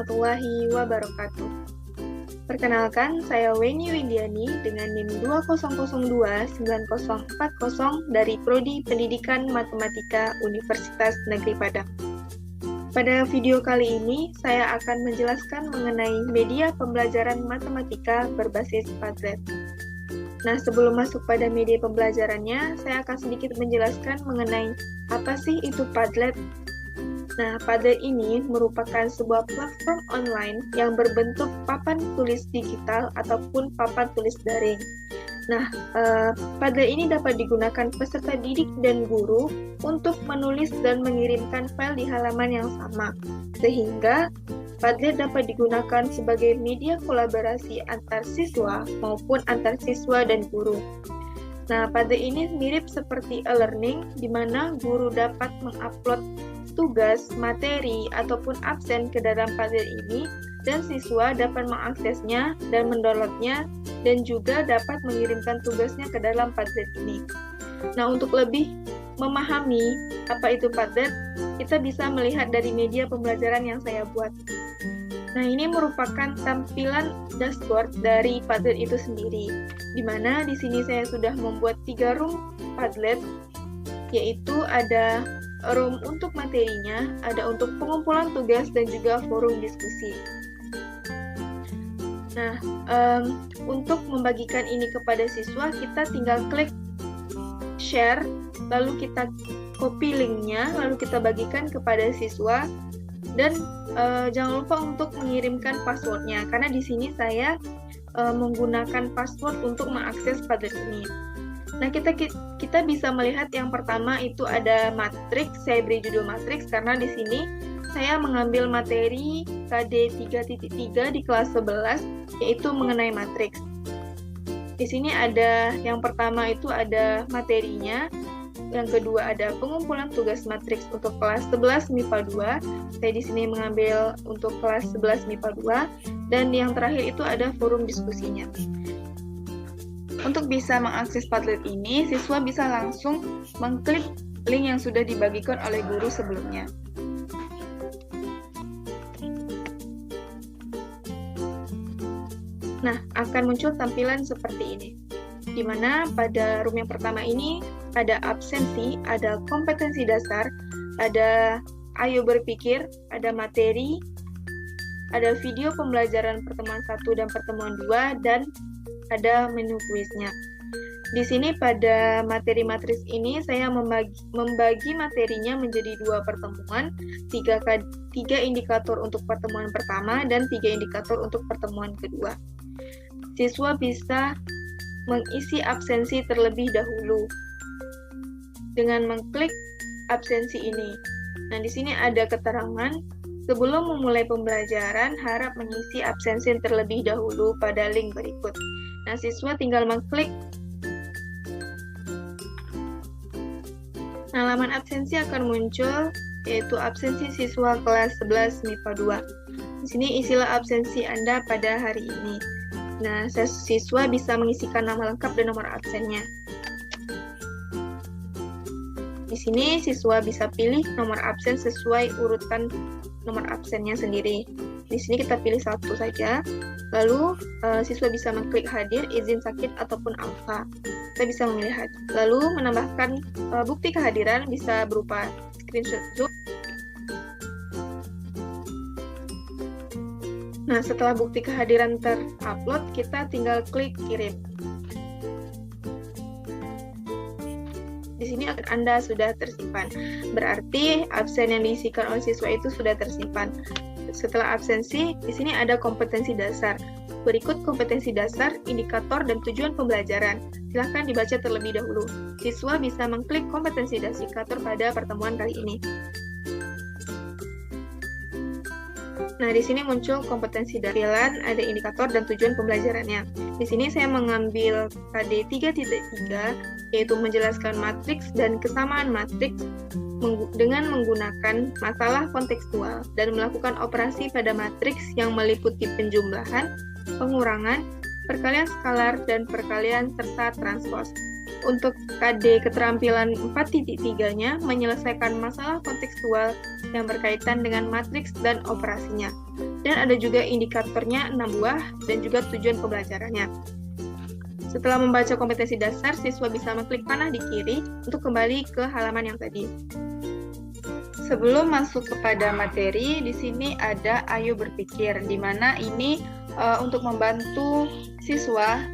warahmatullahi wabarakatuh. Perkenalkan, saya Weni Windiani dengan NIM 20029040 dari Prodi Pendidikan Matematika Universitas Negeri Padang. Pada video kali ini, saya akan menjelaskan mengenai media pembelajaran matematika berbasis Padlet. Nah, sebelum masuk pada media pembelajarannya, saya akan sedikit menjelaskan mengenai apa sih itu Padlet. Nah, Padlet ini merupakan sebuah platform online yang berbentuk papan tulis digital ataupun papan tulis daring. Nah, Padlet ini dapat digunakan peserta didik dan guru untuk menulis dan mengirimkan file di halaman yang sama, sehingga Padlet dapat digunakan sebagai media kolaborasi antar siswa maupun antar siswa dan guru. Nah, Padlet ini mirip seperti e-learning, di mana guru dapat mengupload tugas, materi, ataupun absen ke dalam Padlet ini, dan siswa dapat mengaksesnya dan mendownloadnya, dan juga dapat mengirimkan tugasnya ke dalam Padlet ini. Nah, untuk lebih memahami apa itu Padlet, kita bisa melihat dari media pembelajaran yang saya buat. Nah, ini merupakan tampilan dashboard dari Padlet itu sendiri, di mana di sini saya sudah membuat 3 room Padlet, yaitu ada room untuk materinya, ada untuk pengumpulan tugas, dan juga forum diskusi. Nah, untuk membagikan ini kepada siswa, kita tinggal klik share, lalu kita copy linknya, lalu kita bagikan kepada siswa, dan jangan lupa untuk mengirimkan passwordnya, karena di sini saya menggunakan password untuk mengakses Padlet ini. Nah, kita bisa melihat yang pertama itu ada matriks. Saya beri judul matriks karena di sini saya mengambil materi KD 3.3 di kelas 11, yaitu mengenai matriks. Di sini ada yang pertama itu ada materinya, yang kedua ada pengumpulan tugas matriks untuk kelas 11 MIPA 2. Saya di sini mengambil untuk kelas 11 MIPA 2, dan yang terakhir itu ada forum diskusinya. Untuk bisa mengakses Padlet ini, siswa bisa langsung mengklik link yang sudah dibagikan oleh guru sebelumnya. Nah, akan muncul tampilan seperti ini, di mana pada room yang pertama ini ada absensi, ada kompetensi dasar, ada ayo berpikir, ada materi, ada video pembelajaran pertemuan 1 dan pertemuan 2, dan ada menu kuisnya. Di sini pada materi matriks ini saya membagi materinya menjadi 2 pertemuan, 3 indikator untuk pertemuan pertama dan 3 indikator untuk pertemuan kedua. Siswa bisa mengisi absensi terlebih dahulu dengan mengklik absensi ini. Nah, di sini ada keterangan, sebelum memulai pembelajaran, harap mengisi absensi terlebih dahulu pada link berikut. Nah, siswa tinggal mengklik. Nah, halaman absensi akan muncul, yaitu absensi siswa kelas 11 MIPA 2. Di sini isilah absensi Anda pada hari ini. Nah, siswa bisa mengisikan nama lengkap dan nomor absennya. Di sini siswa bisa pilih nomor absen sesuai urutan nomor absennya sendiri. Di sini kita pilih 1 saja. Lalu siswa bisa mengklik hadir, izin sakit, ataupun alfa. Kita bisa memilih hadir. Lalu menambahkan bukti kehadiran bisa berupa screenshot Zoom. Nah, setelah bukti kehadiran terupload, kita tinggal klik kirim. Di sini Anda sudah tersimpan. Berarti absen yang diisikan oleh siswa itu sudah tersimpan. Setelah absensi, di sini ada kompetensi dasar. Berikut kompetensi dasar, indikator, dan tujuan pembelajaran. Silahkan dibaca terlebih dahulu. Siswa bisa mengklik kompetensi dasar indikator pada pertemuan kali ini. Nah, di sini muncul kompetensi tampilan, ada indikator dan tujuan pembelajarannya. Di sini saya mengambil KD 3.3, yaitu menjelaskan matriks dan kesamaan matriks dengan menggunakan masalah kontekstual dan melakukan operasi pada matriks yang meliputi penjumlahan, pengurangan, perkalian skalar, dan perkalian serta transpos. Untuk KD keterampilan 4.3-nya menyelesaikan masalah kontekstual yang berkaitan dengan matriks dan operasinya. Dan ada juga indikatornya 6 buah dan juga tujuan pembelajarannya. Setelah membaca kompetensi dasar, siswa bisa mengklik panah di kiri untuk kembali ke halaman yang tadi. Sebelum masuk kepada materi, di sini ada Ayo Berpikir, di mana ini untuk membantu siswa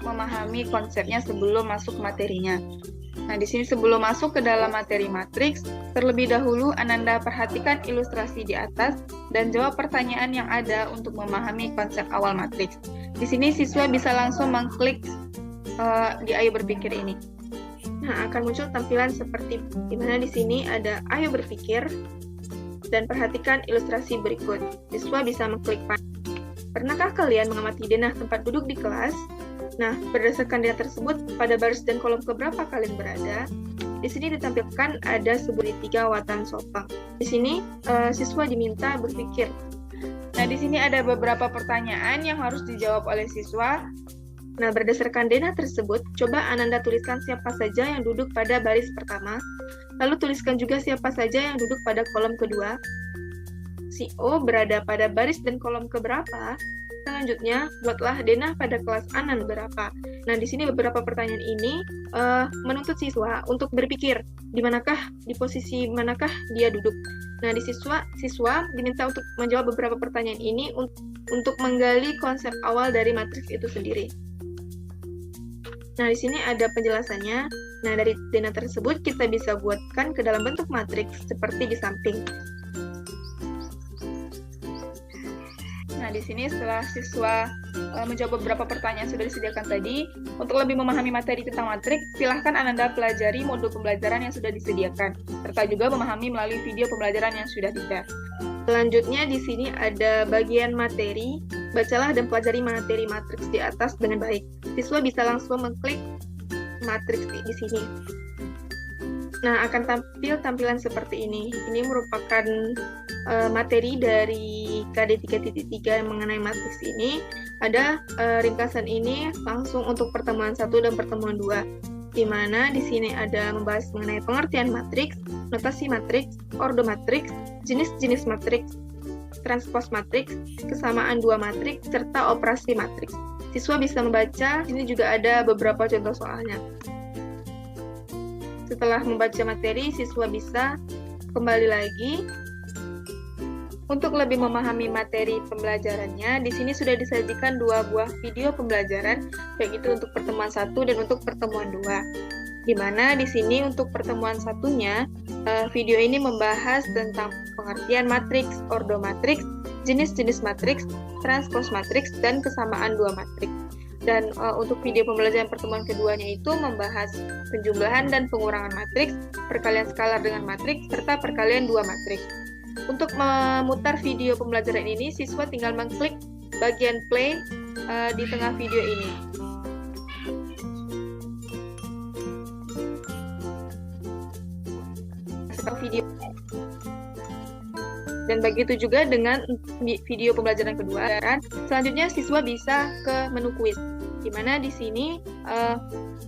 memahami konsepnya sebelum masuk materinya. Nah, di sini sebelum masuk ke dalam materi matriks, terlebih dahulu Ananda perhatikan ilustrasi di atas dan jawab pertanyaan yang ada untuk memahami konsep awal matriks. Di sini siswa bisa langsung mengklik di Ayo Berpikir ini. Nah, akan muncul tampilan seperti di mana di sini ada Ayo Berpikir dan perhatikan ilustrasi berikut. Siswa bisa mengklik panel. Pernahkah kalian mengamati denah tempat duduk di kelas? Nah, berdasarkan denah tersebut, pada baris dan kolom keberapa kalian berada? Di sini ditampilkan ada segitiga watan sopang. Di sini siswa diminta berpikir. Nah, di sini ada beberapa pertanyaan yang harus dijawab oleh siswa. Nah, berdasarkan denah tersebut, coba Ananda tuliskan siapa saja yang duduk pada baris pertama, lalu tuliskan juga siapa saja yang duduk pada kolom kedua. Si O berada pada baris dan kolom keberapa? Selanjutnya, buatlah denah pada kelas Anan berapa. Nah, di sini beberapa pertanyaan ini menuntut siswa untuk berpikir di posisi manakah dia duduk. Nah, di siswa diminta untuk menjawab beberapa pertanyaan ini untuk menggali konsep awal dari matriks itu sendiri. Nah, di sini ada penjelasannya. Nah, dari denah tersebut kita bisa buatkan ke dalam bentuk matriks seperti di samping. Nah, di sini setelah siswa menjawab beberapa pertanyaan yang sudah disediakan tadi, untuk lebih memahami materi tentang matriks, silahkan Ananda pelajari modul pembelajaran yang sudah disediakan, serta juga memahami melalui video pembelajaran yang sudah di-share. Selanjutnya di sini ada bagian materi. Bacalah dan pelajari materi matriks di atas dengan baik. Siswa bisa langsung mengklik matriks di sini. Nah, akan tampil tampilan seperti ini. Ini merupakan materi dari KD 3.3 yang mengenai matriks ini. Ada ringkasan ini langsung untuk pertemuan 1 dan pertemuan 2. Di mana di sini ada membahas mengenai pengertian matriks, notasi matriks, ordo matriks, jenis-jenis matriks, transpos matriks, kesamaan dua matriks, serta operasi matriks. Siswa bisa membaca, ini juga ada beberapa contoh soalnya. Setelah membaca materi, siswa bisa kembali lagi. Untuk lebih memahami materi pembelajarannya, di sini sudah disajikan 2 buah video pembelajaran, baik itu untuk pertemuan 1 dan untuk pertemuan 2. Di mana di sini untuk pertemuan satunya, video ini membahas tentang pengertian matriks, ordo matriks, jenis-jenis matriks, transpos matriks, dan kesamaan dua matriks. Dan untuk video pembelajaran pertemuan keduanya itu membahas penjumlahan dan pengurangan matriks, perkalian skalar dengan matriks, serta perkalian dua matriks. Untuk memutar video pembelajaran ini, siswa tinggal mengklik bagian play di tengah video ini. Video. Dan begitu juga dengan video pembelajaran kedua. Selanjutnya siswa bisa ke menu kuis, di mana di sini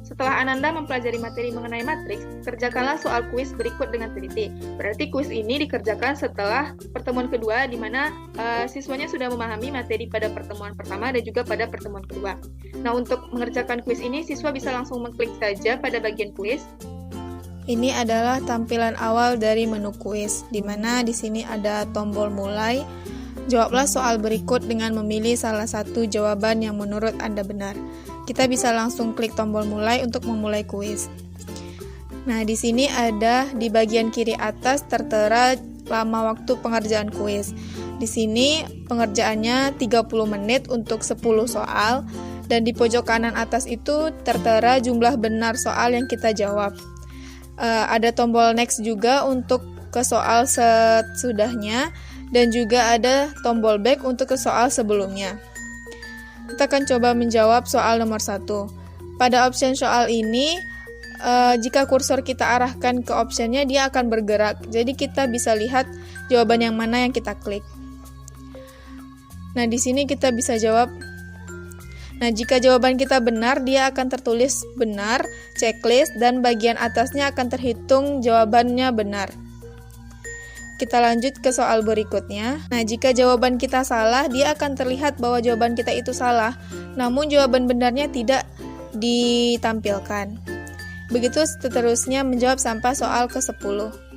setelah Ananda mempelajari materi mengenai matriks, kerjakanlah soal kuis berikut dengan teliti. Berarti kuis ini dikerjakan setelah pertemuan kedua, di mana siswanya sudah memahami materi pada pertemuan pertama dan juga pada pertemuan kedua. Nah, untuk mengerjakan kuis ini, siswa bisa langsung mengklik saja pada bagian kuis. Ini adalah tampilan awal dari menu kuis, di mana di sini ada tombol mulai. Jawablah soal berikut dengan memilih salah satu jawaban yang menurut Anda benar. Kita bisa langsung klik tombol mulai untuk memulai kuis. Nah, di sini ada di bagian kiri atas tertera lama waktu pengerjaan kuis. Di sini pengerjaannya 30 menit untuk 10 soal, dan di pojok kanan atas itu tertera jumlah benar soal yang kita jawab. Ada tombol next juga untuk ke soal sesudahnya, dan juga ada tombol back untuk ke soal sebelumnya. Kita akan coba menjawab soal nomor 1. Pada option soal ini, jika kursor kita arahkan ke optionnya, dia akan bergerak. Jadi kita bisa lihat jawaban yang mana yang kita klik. Nah, di sini kita bisa jawab. Nah, jika jawaban kita benar, dia akan tertulis benar, checklist, dan bagian atasnya akan terhitung jawabannya benar. kita lanjut ke soal berikutnya. Nah, jika jawaban kita salah, dia akan terlihat bahwa jawaban kita itu salah, namun jawaban benarnya tidak ditampilkan. Begitu seterusnya menjawab sampai soal ke-10.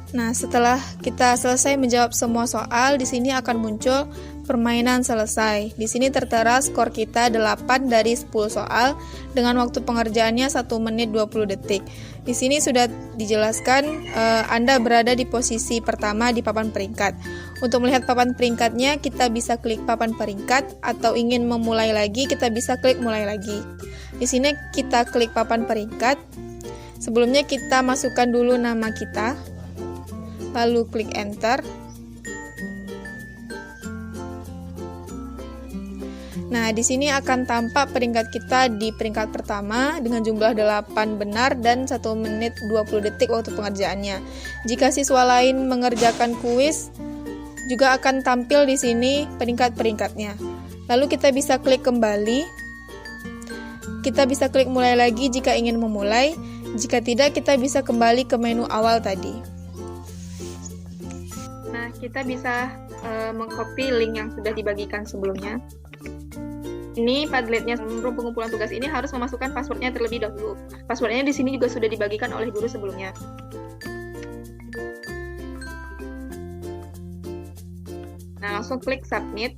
Nah, setelah kita selesai menjawab semua soal, di sini akan muncul permainan selesai. Di sini tertera skor kita 8 dari 10 soal dengan waktu pengerjaannya 1 menit 20 detik. Di sini sudah dijelaskan Anda berada di posisi pertama di papan peringkat. Untuk melihat papan peringkatnya, kita bisa klik papan peringkat, atau ingin memulai lagi, kita bisa klik mulai lagi. Di sini kita klik papan peringkat. Sebelumnya kita masukkan dulu nama kita, lalu klik enter. Nah, di sini akan tampak peringkat kita di peringkat pertama dengan jumlah 8 benar dan 1 menit 20 detik waktu pengerjaannya. Jika siswa lain mengerjakan kuis, juga akan tampil di sini peringkat-peringkatnya. Lalu kita bisa klik kembali. Kita bisa klik mulai lagi jika ingin memulai. Jika tidak, kita bisa kembali ke menu awal tadi. Nah, kita bisa mengcopy link yang sudah dibagikan sebelumnya. Ini Padletnya sebelum pengumpulan tugas ini harus memasukkan passwordnya terlebih dahulu. Passwordnya di sini juga sudah dibagikan oleh guru sebelumnya. Nah, langsung klik submit.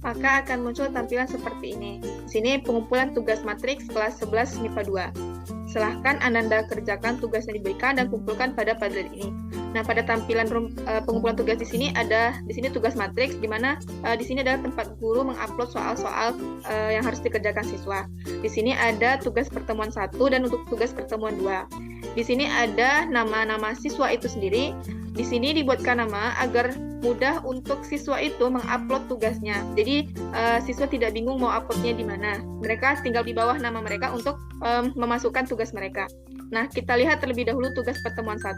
Maka akan muncul tampilan seperti ini. Di sini pengumpulan tugas matriks kelas 11 MIPA 2. Silahkan Anda kerjakan tugas yang diberikan dan kumpulkan pada Padlet ini. Nah, pada tampilan pengumpulan tugas di sini ada tugas matriks, di mana di sini adalah tempat guru mengupload soal-soal yang harus dikerjakan siswa. Di sini ada tugas pertemuan 1 dan untuk tugas pertemuan 2. Di sini ada nama-nama siswa itu sendiri. Di sini dibuatkan nama agar mudah untuk siswa itu mengupload tugasnya. Jadi siswa tidak bingung mau uploadnya di mana. Mereka tinggal di bawah nama mereka untuk memasukkan tugas mereka. Nah, kita lihat terlebih dahulu tugas pertemuan 1.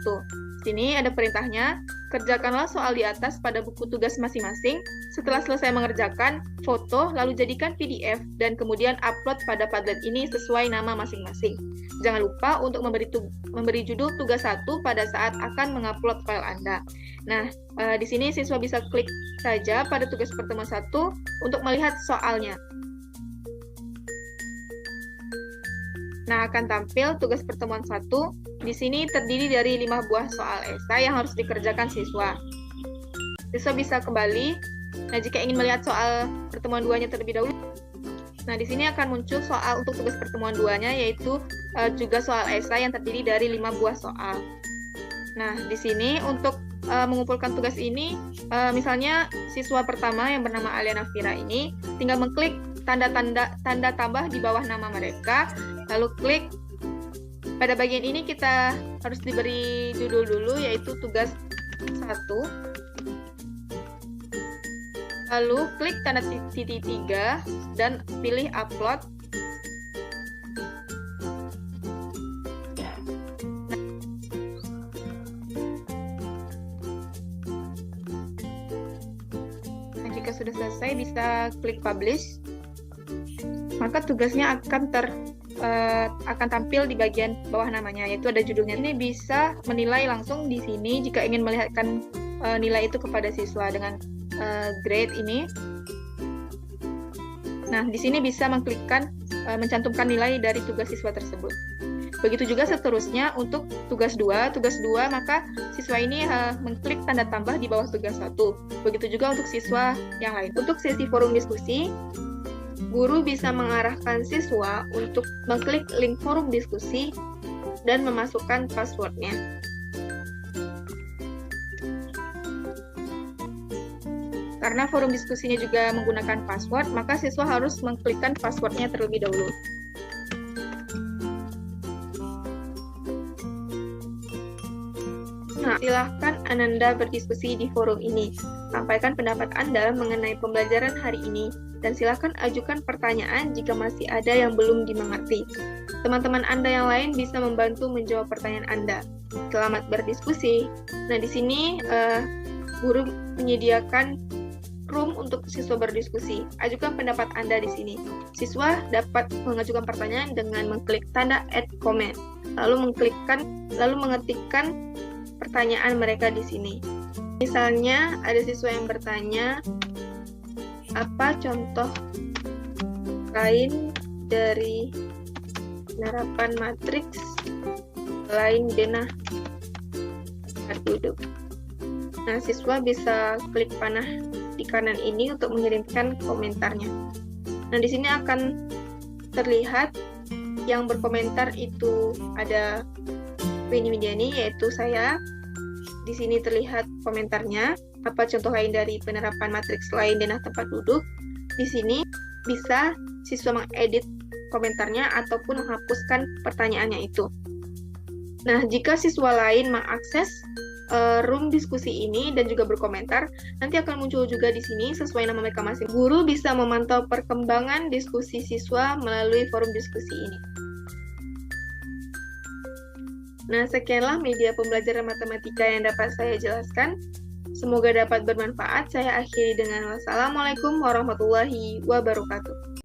Sini ada perintahnya, kerjakanlah soal di atas pada buku tugas masing-masing. Setelah selesai mengerjakan, foto, lalu jadikan PDF, dan kemudian upload pada Padlet ini sesuai nama masing-masing. Jangan lupa untuk memberi judul tugas 1 pada saat akan mengupload file Anda. Nah, di sini siswa bisa klik saja pada tugas pertemuan 1 untuk melihat soalnya. Nah, akan tampil tugas pertemuan 1. Di sini terdiri dari 5 buah soal esai yang harus dikerjakan siswa. Siswa bisa kembali. Nah, jika ingin melihat soal pertemuan 2-nya terlebih dahulu, nah di sini akan muncul soal untuk tugas pertemuan 2-nya, yaitu juga soal esai yang terdiri dari 5 buah soal. Nah, di sini untuk mengumpulkan tugas ini, misalnya siswa pertama yang bernama Aliana Fira ini tinggal mengklik tanda tambah di bawah nama mereka, lalu klik. Pada bagian ini kita harus diberi judul dulu, yaitu tugas 1. Lalu klik tanda titik 3 dan pilih upload. Nah, jika sudah selesai bisa klik publish. Maka tugasnya akan tampil di bagian bawah namanya, yaitu ada judulnya. Ini bisa menilai langsung di sini jika ingin melihatkan nilai itu kepada siswa dengan grade ini. Nah, di sini bisa mencantumkan nilai dari tugas siswa tersebut. Begitu juga seterusnya untuk tugas 2. Tugas 2, maka siswa ini mengklik tanda tambah di bawah tugas 1. Begitu juga untuk siswa yang lain. Untuk sesi forum diskusi, guru bisa mengarahkan siswa untuk mengklik link forum diskusi dan memasukkan passwordnya. Karena forum diskusinya juga menggunakan password, maka siswa harus mengklikkan passwordnya terlebih dahulu. Nah, silahkan Ananda berdiskusi di forum ini. Sampaikan pendapat Anda mengenai pembelajaran hari ini, dan silahkan ajukan pertanyaan jika masih ada yang belum dimengerti. Teman-teman Anda yang lain bisa membantu menjawab pertanyaan Anda. Selamat berdiskusi. Nah, di sini guru menyediakan room untuk siswa berdiskusi. Ajukan pendapat Anda di sini. Siswa dapat mengajukan pertanyaan dengan mengklik tanda add comment, lalu mengetikkan pertanyaan mereka di sini. Misalnya, ada siswa yang bertanya, apa contoh lain dari penerapan matriks selain denah tempat duduk? Nah, siswa bisa klik panah di kanan ini untuk mengirimkan komentarnya. Nah, di sini akan terlihat yang berkomentar itu ada Winnie Widiani, yaitu saya. Di sini terlihat komentarnya, apa contoh lain dari penerapan matriks lain denah tempat duduk. Di sini bisa siswa mengedit komentarnya ataupun menghapuskan pertanyaannya itu. Nah, jika siswa lain mengakses room diskusi ini dan juga berkomentar, nanti akan muncul juga di sini sesuai nama mereka masing. Guru bisa memantau perkembangan diskusi siswa melalui forum diskusi ini. Nah, sekianlah media pembelajaran matematika yang dapat saya jelaskan. Semoga dapat bermanfaat. Saya akhiri dengan wassalamualaikum warahmatullahi wabarakatuh.